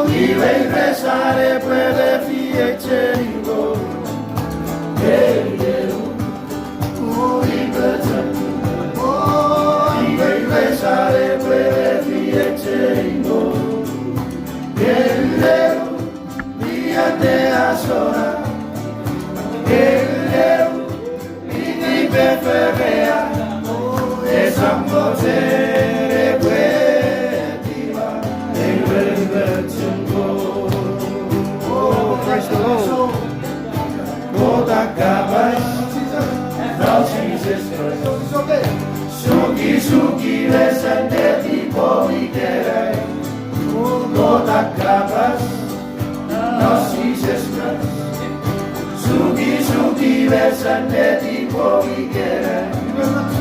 Y regresaré puede fiechengo. Y regresaré puede fiechengo. Día de azora. Y preferea. Esa mujer puetiva. Oh, praise the Lord. Toda capaz, não Jesus Christ. Suki, suki.